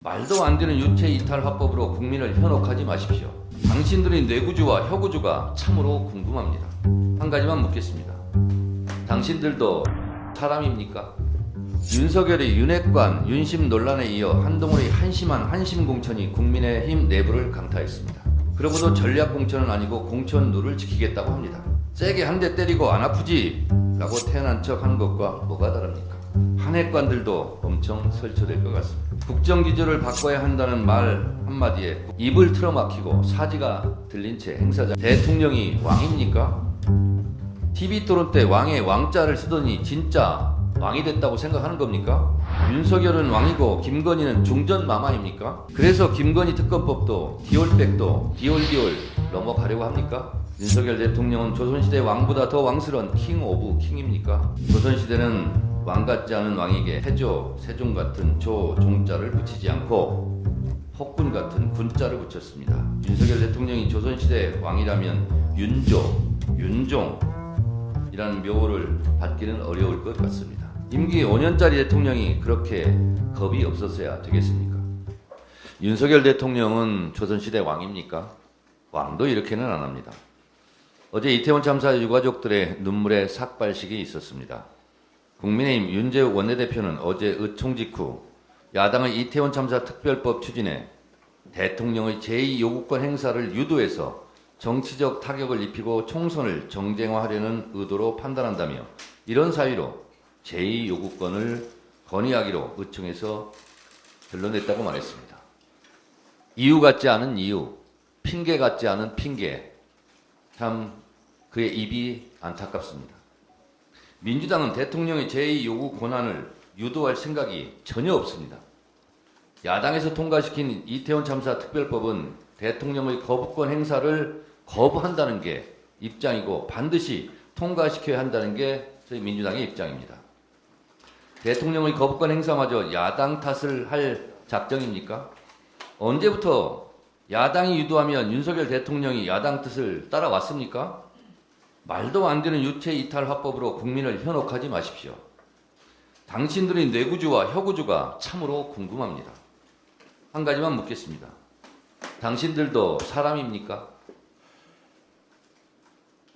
말도 안 되는 유체 이탈 화법으로 국민을 현혹하지 마십시오. 당신들의 뇌구조와 혀구조가 참으로 궁금합니다. 한 가지만 묻겠습니다. 당신들도 사람입니까? 윤석열의 윤핵관, 윤심 논란에 이어 한동훈의 한심한 한심 공천이 국민의힘 내부를 강타했습니다. 그러고도 전략 공천은 아니고 공천 룰을 지키겠다고 합니다. 세게 한 대 때리고 안 아프지? 라고 태어난 척 하는 것과 뭐가 다릅니까? 한핵관들도 엄청 설쳐될 것 같습니다. 국정기조를 바꿔야 한다는 말 한마디에 입을 틀어막히고 사지가 들린 채 행사장 대통령이 왕입니까? TV 토론 때 왕의 왕자를 쓰더니 진짜 왕이 됐다고 생각하는 겁니까? 윤석열은 왕이고 김건희는 중전마마입니까? 그래서 김건희 특검법도 디올백도 디올디올 넘어가려고 합니까? 윤석열 대통령은 조선시대 왕보다 더 왕스러운 킹 오브 킹입니까? 조선시대는 왕 같지 않은 왕에게 태조, 세종 같은 조, 종자를 붙이지 않고 폭군 같은 군자를 붙였습니다. 윤석열 대통령이 조선시대 왕이라면 윤조, 윤종이라는 묘호를 받기는 어려울 것 같습니다. 임기 5년짜리 대통령이 그렇게 겁이 없었어야 되겠습니까? 윤석열 대통령은 조선시대 왕입니까? 왕도 이렇게는 안 합니다. 어제 이태원 참사 유가족들의 눈물의 삭발식이 있었습니다. 국민의힘 윤재욱 원내대표는 어제 의총 직후 야당의 이태원 참사 특별법 추진에 대통령의 제2요구권 행사를 유도해서 정치적 타격을 입히고 총선을 정쟁화하려는 의도로 판단한다며 이런 사유로 제2요구권을 건의하기로 의총에서 결론냈다고 말했습니다. 이유 같지 않은 이유, 핑계 같지 않은 핑계, 참 그의 입이 안타깝습니다. 민주당은 대통령의 제2요구 권한을 유도할 생각이 전혀 없습니다. 야당에서 통과시킨 이태원 참사 특별법은 대통령의 거부권 행사를 거부한다는 게 입장이고 반드시 통과시켜야 한다는 게 저희 민주당의 입장입니다. 대통령의 거부권 행사마저 야당 탓을 할 작정입니까? 언제부터 야당이 유도하면 윤석열 대통령이 야당 뜻을 따라왔습니까? 말도 안 되는 유체 이탈 화법으로 국민을 현혹하지 마십시오. 당신들의 뇌구조와 혀구조가 참으로 궁금합니다. 한 가지만 묻겠습니다. 당신들도 사람입니까?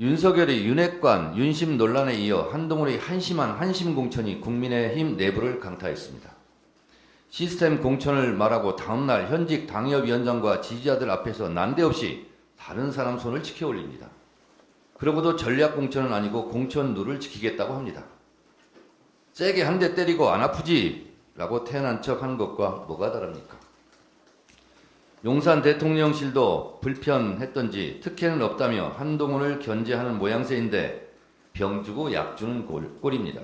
윤석열의 윤핵관, 윤심 논란에 이어 한동훈의 한심한 한심 공천이 국민의힘 내부를 강타했습니다. 시스템 공천을 말하고 다음날 현직 당협위원장과 지지자들 앞에서 난데없이 다른 사람 손을 치켜 올립니다. 그러고도 전략 공천은 아니고 공천 룰을 지키겠다고 합니다. 세게 한 대 때리고 안 아프지? 라고 태어난 척 하는 것과 뭐가 다릅니까? 용산 대통령실도 불편했던지 특혜는 없다며 한동훈을 견제하는 모양새인데 병 주고 약 주는 꼴입니다.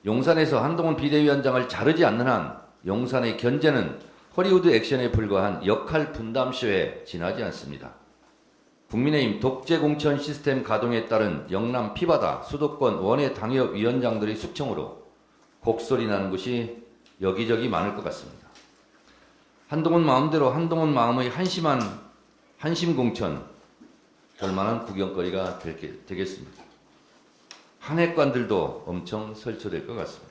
용산에서 한동훈 비대위원장을 자르지 않는 한 용산의 견제는 허리우드 액션에 불과한 역할 분담쇼에 지나지 않습니다. 국민의힘 독재 공천 시스템 가동에 따른 영남 피바다 수도권 원외 당협위원장들의 숙청으로 곡소리 나는 곳이 여기저기 많을 것 같습니다. 한동훈 마음대로 한동훈 마음의 한심한 한심 공천 볼만한 구경거리가 되겠습니다. 한핵관들도 엄청 설쳐될 것 같습니다.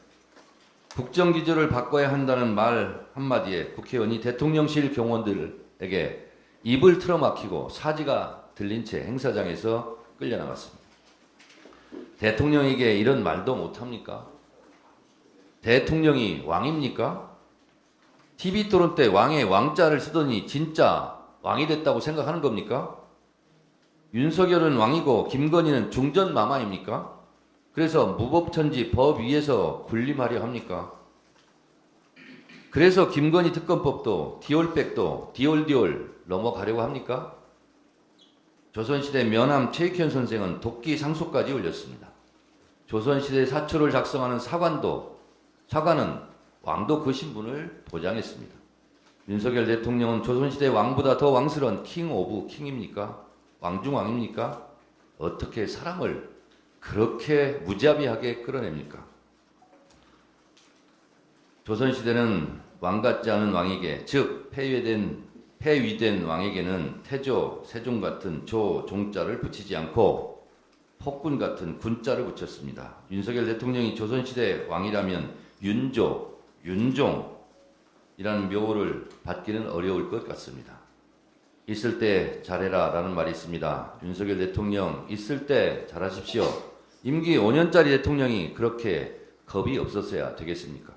국정기조를 바꿔야 한다는 말 한마디에 국회의원이 대통령실 경호원들에게 입을 틀어막히고 사지가 들린 채 행사장에서 끌려나갔습니다. 대통령에게 이런 말도 못합니까? 대통령이 왕입니까? TV 토론 때 왕의 왕자를 쓰더니 진짜 왕이 됐다고 생각하는 겁니까? 윤석열은 왕이고 김건희는 중전마마입니까? 그래서 무법천지 법 위에서 군림하려 합니까? 그래서 김건희 특검법도 디올백도 디올디올 넘어가려고 합니까? 조선시대 면함 최익현 선생은 도끼 상소까지 올렸습니다. 조선시대 사초를 작성하는 사관은 왕도 그 신분을 보장했습니다. 윤석열 대통령은 조선시대 왕보다 더 왕스러운 킹 오브 킹입니까? 왕중왕입니까? 어떻게 사람을 그렇게 무자비하게 끌어냅니까? 조선시대는 왕 같지 않은 왕에게, 즉 폐위된 왕에게는 태조, 세종 같은 조, 종자를 붙이지 않고 폭군 같은 군자를 붙였습니다. 윤석열 대통령이 조선시대 왕이라면 윤조, 윤종 이라는 묘를 받기는 어려울 것 같습니다. 있을 때 잘해라 라는 말이 있습니다. 윤석열 대통령 있을 때 잘하십시오. 임기 5년짜리 대통령이 그렇게 겁이 없었어야 되겠습니까?